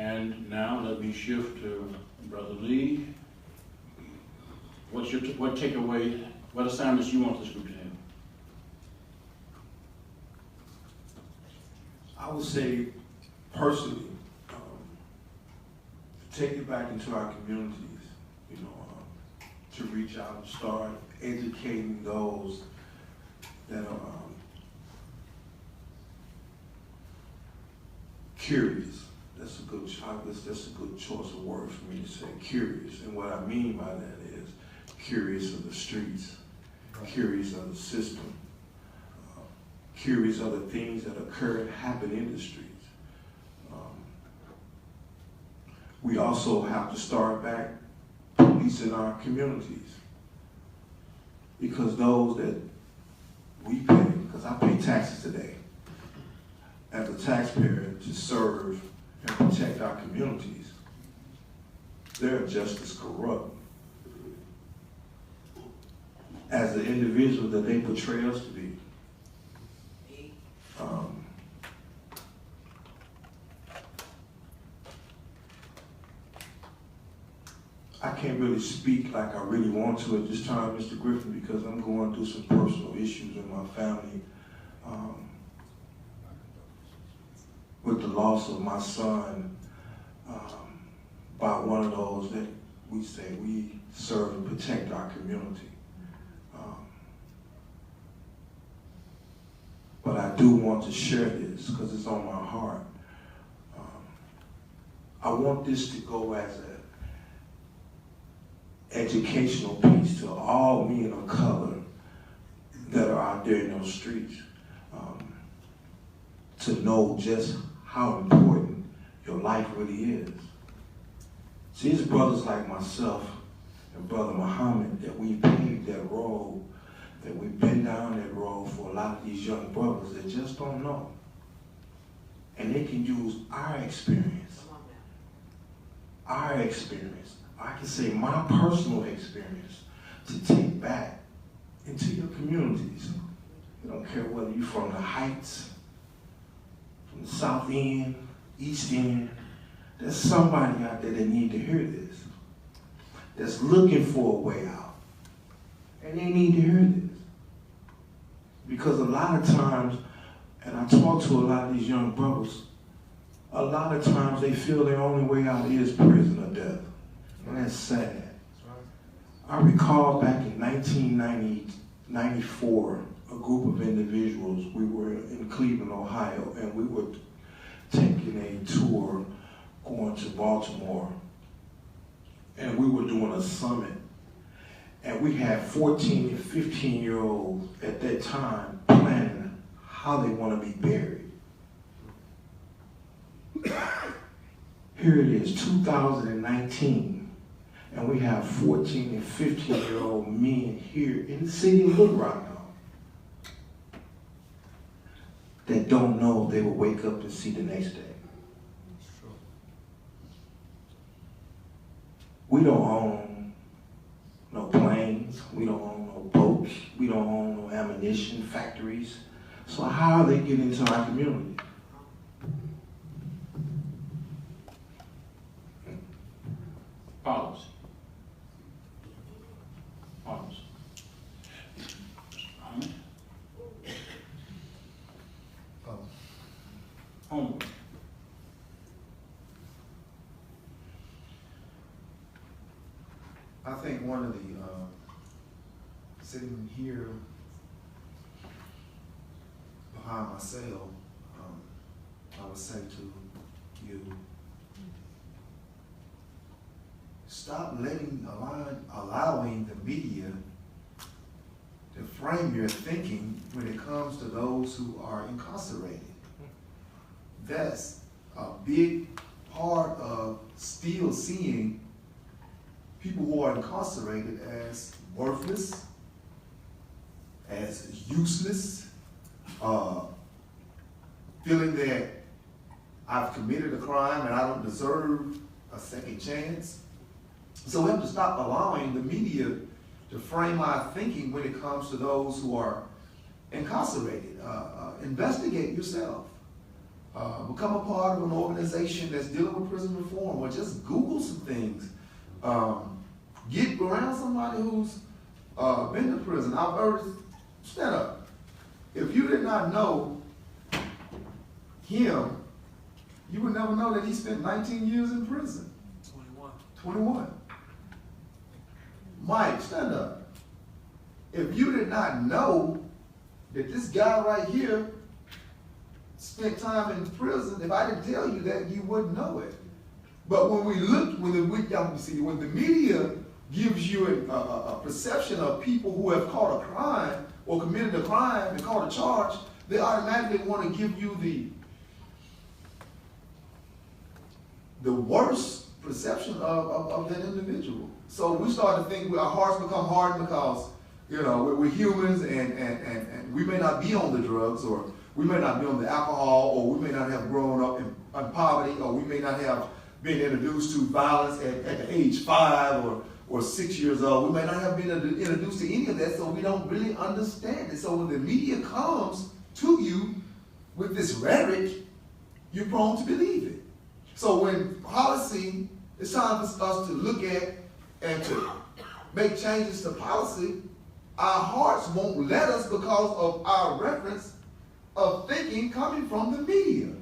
And now let me shift to Brother Lee. What takeaway, what assignments you want this group to have? I would say, personally, take it back into our communities, to reach out and start educating those that are curious. That's a good choice of words for me to say, curious. And what I mean by that is curious of the streets, curious of the system, curious of the things that occur and happen in the streets. We also have to start back policing our communities, because those that we pay, because I pay taxes today, as a taxpayer to serve and protect our communities, they're just as corrupt as the individual that they portray us to be. I can't really speak like I really want to at this time, Mr. Griffin, because I'm going through some personal issues in my family with the loss of my son by one of those that we say we serve and protect our community. But I do want to share this because it's on my heart. I want this to go as an educational piece to all men of color that are out there in those streets, to know just how important your life really is. See, it's brothers like myself and Brother Muhammad that we've paved that road, that we've been down that road for a lot of these young brothers that just don't know. And they can use our experience, I can say my personal experience, to take back into your communities. I don't care whether you're from the Heights, from the South End, East End. There's somebody out there that need to hear this, that's looking for a way out. And they need to hear this. Because a lot of times, and I talk to a lot of these young brothers, a lot of times they feel their only way out is prison or death. And that's sad. I recall back in 1994, a group of individuals, we were in Cleveland, Ohio, and we were taking a tour going to Baltimore. And we were doing a summit. And we had 14 and 15-year-olds at that time planning how they want to be buried. Here it is, 2019. And we have 14 and 15-year-old men here in the city of Little Rock now that don't know if they will wake up and see the next day. We don't own no planes, we don't own no boats, we don't own no ammunition factories. So how are they getting into our community? Policy. Homework. I think one of the, sitting here behind my cell, I would say to you, stop allowing the media to frame your thinking when it comes to those who are incarcerated. That's a big part of still seeing people who are incarcerated as worthless, as useless, feeling that I've committed a crime and I don't deserve a second chance. So we have to stop allowing the media to frame our thinking when it comes to those who are incarcerated. Investigate yourself. become a part of an organization that's dealing with prison reform, or just Google some things. Get around somebody who's been to prison. I've heard, stand up. If you did not know him, you would never know that he spent 19 years in prison. 21. Mike, stand up. If you did not know that this guy right here spent time in prison, if I didn't tell you that, you wouldn't know it. But when we look, when the media gives you a perception of people who have caught a crime or committed a crime and caught a charge, they automatically want to give you the worst perception of that individual. So we start to think our hearts become hardened because, you know, we're humans and we may not be on the drugs, or we may not be on the alcohol, or we may not have grown up in poverty, or we may not have been introduced to violence at the age 5 or 6 years old. We may not have been introduced to any of that, so we don't really understand it. So when the media comes to you with this rhetoric, you're prone to believe it. So when policy, it's time for us to look at and to make changes to policy, our hearts won't let us because of our reference of thinking coming from the media.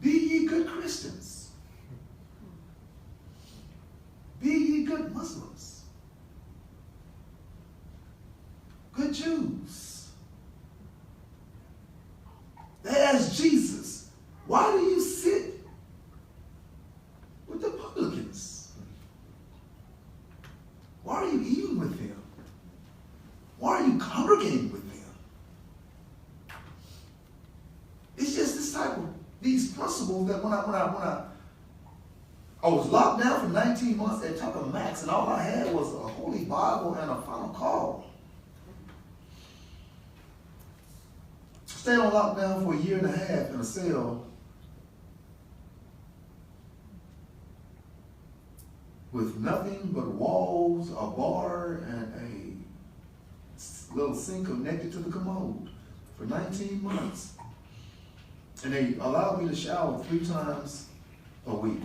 Be ye good Christians. Be ye good Muslims. Good Jews. They asked Jesus, why do you sit with the publicans? Why are you eating with them? Why are you congregating with them? It's just this type of, these principles that when I was locked down for 19 months at Tucker Max, and all I had was a Holy Bible and a final call. Stayed on lockdown for 1.5 years in a cell with nothing but walls, a bar, and a little sink connected to the commode for 19 months. And they allowed me to shower 3 times a week.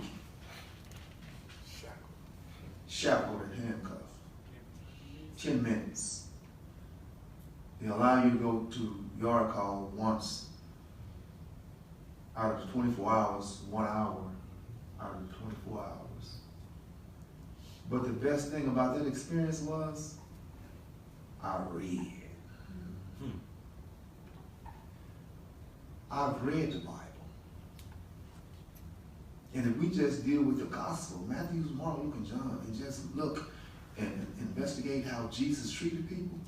Shackled and handcuffed. 10 minutes. They allow you to go to yard call once out of the 24 hours, 1 hour out of the 24 hours. But the best thing about that experience was I read. I've read the Bible. And if we just deal with the gospel, Matthew, Mark, Luke, and John, and just look and investigate how Jesus treated people,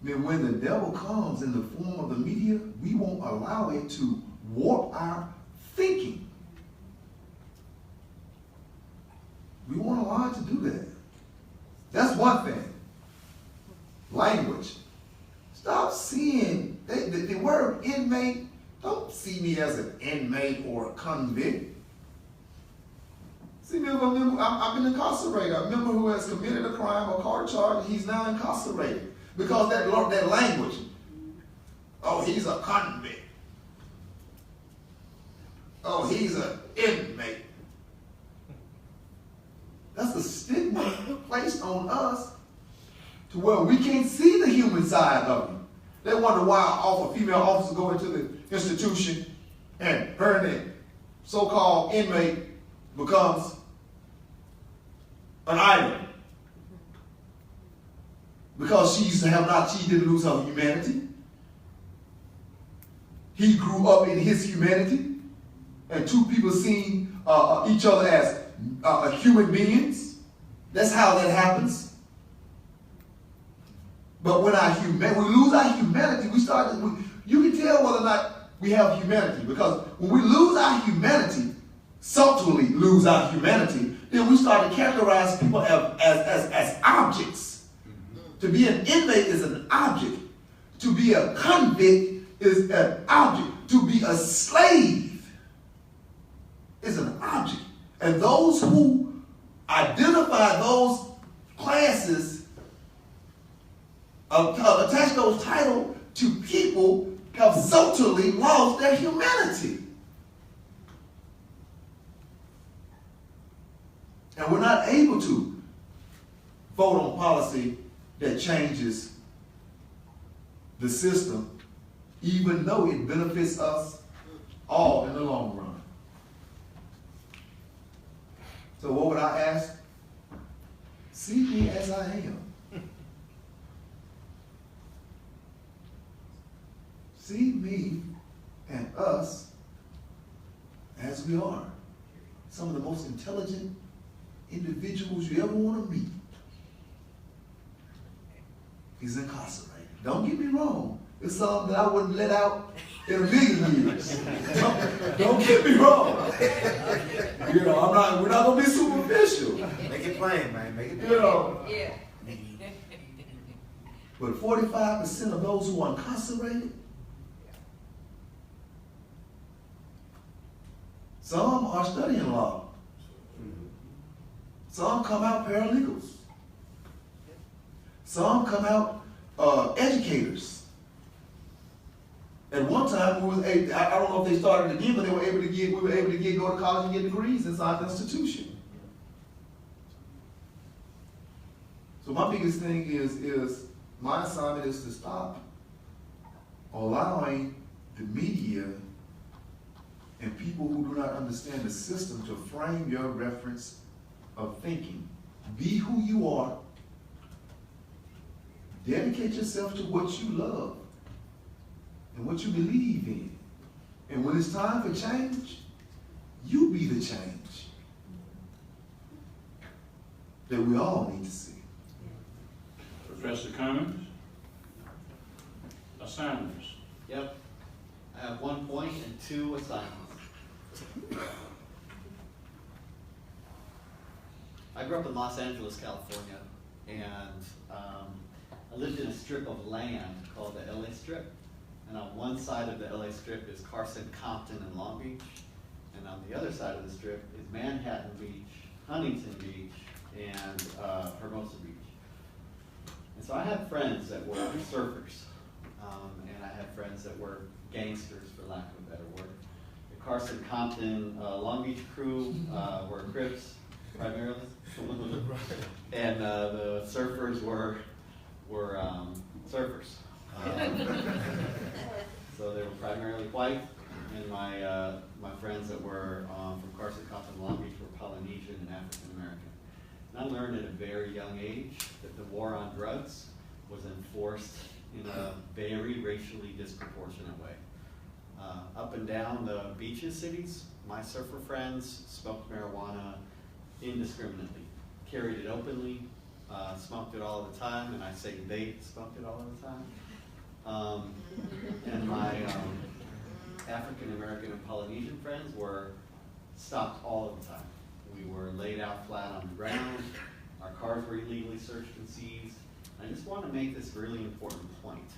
then when the devil comes in the form of the media, we won't allow it to warp our thinking. We won't allow it to do that. That's one thing. Language. Stop seeing, the word inmate, don't see me as an inmate or a convict. See me as I've been incarcerated. A member who has committed a crime or caught a charge, he's now incarcerated. Because that language, oh, he's a convict. Oh, he's an inmate. That's a stigma placed on us to where we can't see the human side of you. They wonder why a female officer go into the institution and her name, so-called inmate, becomes an idol. Because she didn't lose her humanity. He grew up in his humanity. And 2 people seeing each other as human beings. That's how that happens. But when we lose our humanity, you can tell whether or not we have humanity. Because when we lose our humanity, subtly lose our humanity, then we start to categorize people as objects. To be an inmate is an object. To be a convict is an object. To be a slave is an object. And those who identify those classes attach those titles to people who have totally lost their humanity. And we're not able to vote on policy that changes the system, even though it benefits us all in the long run. So what would I ask? See me as I am. See me and us as we are. Some of the most intelligent individuals you ever want to meet is incarcerated. Don't get me wrong. It's something that I wouldn't let out in a million years. Don't get me wrong. You know, we're not gonna be superficial. Make it plain, man. Make it plain. You know. Yeah. But 45% of those who are incarcerated, some are studying law. Some come out paralegals. Some come out educators. At one time, I don't know if they started again, but we were able to go to college and get degrees inside the institution. So my biggest thing is my assignment is to stop allowing the media and people who do not understand the system to frame your reference of thinking. Be who you are. Dedicate yourself to what you love and what you believe in. And when it's time for change, you be the change that we all need to see. Professor Cummings? Assignments? Yep. I have 1 point and 2 assignments. I grew up in Los Angeles, California, and I lived in a strip of land called the LA Strip. And on one side of the LA Strip is Carson, Compton, and Long Beach. And on the other side of the strip is Manhattan Beach, Huntington Beach, and Hermosa Beach. And so I had friends that were surfers, and I had friends that were gangsters, for lack of a better word. The Carson, Compton, Long Beach crew were Crips, primarily. And the surfers were surfers. So they were primarily white, and my friends that were from Carson, Compton, and Long Beach were Polynesian and African American. And I learned at a very young age that the war on drugs was enforced in a very racially disproportionate way. Up and down the beaches cities, my surfer friends smoked marijuana indiscriminately, carried it openly, smoked it all the time, and I say they smoked it all the time. And my African American and Polynesian friends were stopped all the time. We were laid out flat on the ground. Our cars were illegally searched and seized. I just want to make this really important point,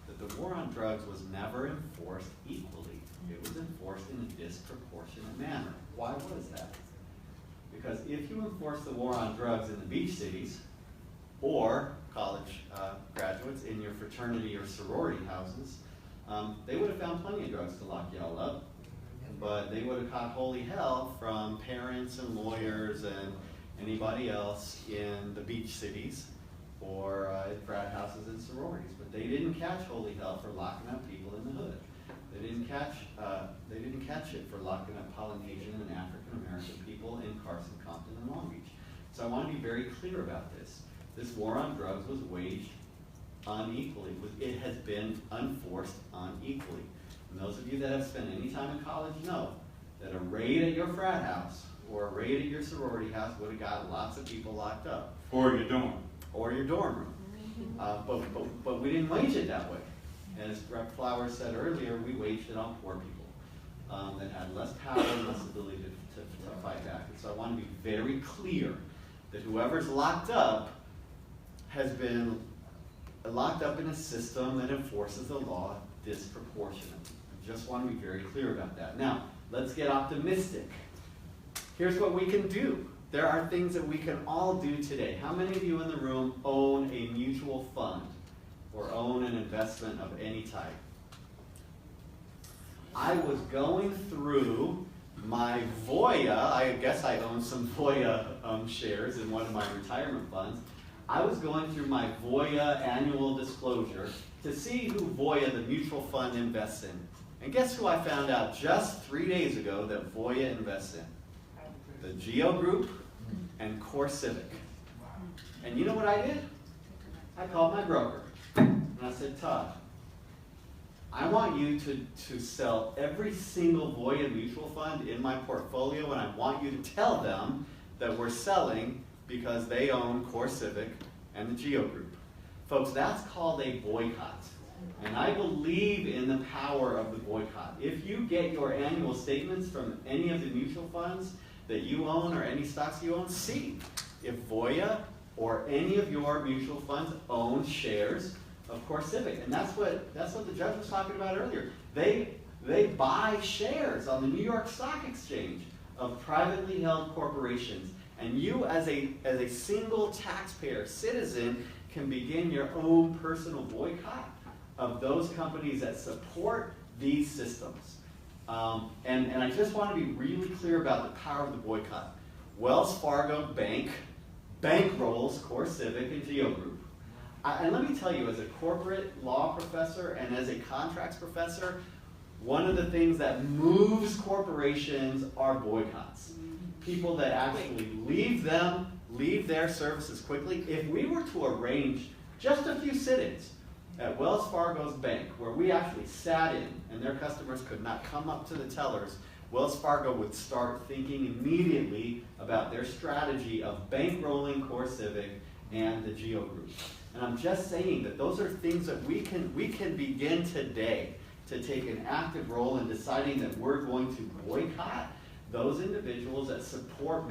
that the war on drugs was never enforced equally. It was enforced in a disproportionate manner. Why was that? Because if you enforce the war on drugs in the beach cities, or college graduates in your fraternity or sorority houses, they would have found plenty of drugs to lock you all up. But they would have caught holy hell from parents and lawyers and anybody else in the beach cities or in frat houses and sororities. But they didn't catch holy hell for locking up people in the hood. They didn't catch it for locking up Polynesian and African American people in Carson, Compton, and Long Beach. So I want to be very clear about this. This war on drugs was waged unequally. It has been enforced unequally. And those of you that have spent any time in college know that a raid at your frat house or a raid at your sorority house would have got lots of people locked up. Or your dorm. Or your dorm room. But we didn't wage it that way. As Brett Flowers said earlier, we waged it on poor people that had less power and less ability to fight back. And so I want to be very clear that whoever's locked up has been locked up in a system that enforces the law disproportionately. I just want to be very clear about that. Now, let's get optimistic. Here's what we can do. There are things that we can all do today. How many of you in the room own a mutual fund or own an investment of any type. I was going through my Voya, I guess I own some Voya shares in one of my retirement funds. I was going through my Voya annual disclosure to see who Voya, the mutual fund, invests in. And guess who I found out just 3 days ago that Voya invests in? The Geo Group and Core Civic. And you know what I did? I called my broker and I said, Todd, I want you to sell every single Voya mutual fund in my portfolio, and I want you to tell them that we're selling because they own Core Civic and the Geo Group. Folks, that's called a boycott. And I believe in the power of the boycott. If you get your annual statements from any of the mutual funds that you own or any stocks you own, see if Voya or any of your mutual funds own shares of Core Civic. And that's what the judge was talking about earlier. They buy shares on the New York Stock Exchange of privately held corporations. And you as a single taxpayer citizen can begin your own personal boycott of those companies that support these systems. And I just want to be really clear about the power of the boycott. Wells Fargo Bank bankrolls Core Civic and Geo Group. And let me tell you, as a corporate law professor and as a contracts professor, one of the things that moves corporations are boycotts. People that actually leave their services quickly. If we were to arrange just a few sit-ins at Wells Fargo's bank, where we actually sat in and their customers could not come up to the tellers, Wells Fargo would start thinking immediately about their strategy of bankrolling Core Civic and the Geo Group. And I'm just saying that those are things that we can begin today to take an active role in deciding that we're going to boycott those individuals that support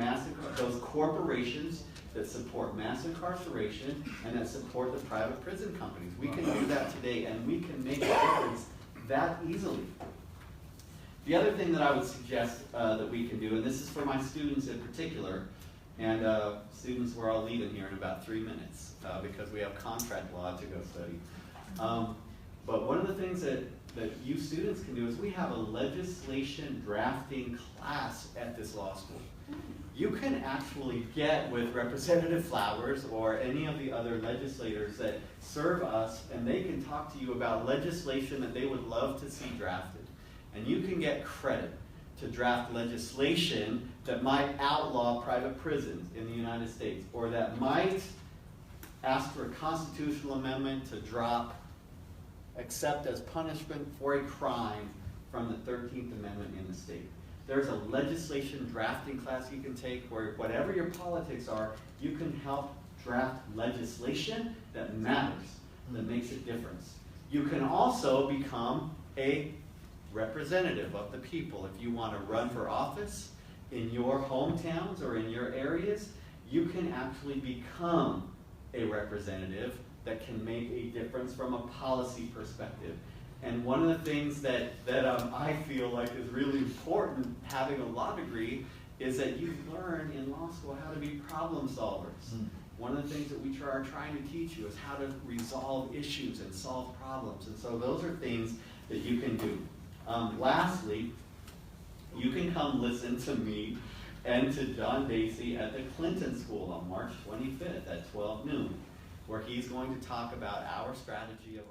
those corporations that support mass incarceration and that support the private prison companies. We can do that today, and we can make a difference that easily. The other thing that I would suggest that we can do, and this is for my students in particular, and students where I'll leave in here in about 3 minutes because we have contract law to go study. But one of the things that you students can do is we have a legislation drafting class at this law school. You can actually get with Representative Flowers or any of the other legislators that serve us, and they can talk to you about legislation that they would love to see drafted. And you can get credit to draft legislation that might outlaw private prisons in the United States, or that might ask for a constitutional amendment to drop except as punishment for a crime from the 13th Amendment in the state. There's a legislation drafting class you can take where whatever your politics are, you can help draft legislation that matters, that makes a difference. You can also become a representative of the people. If you want to run for office in your hometowns or in your areas, you can actually become a representative that can make a difference from a policy perspective. And one of the things that I feel like is really important having a law degree is that you learn in law school how to be problem solvers. One of the things that we are trying to teach you is how to resolve issues and solve problems. And so those are things that you can do. Lastly, you can come listen to me and to John Dacey at the Clinton School on March 25th at 12 noon, where he's going to talk about our strategy of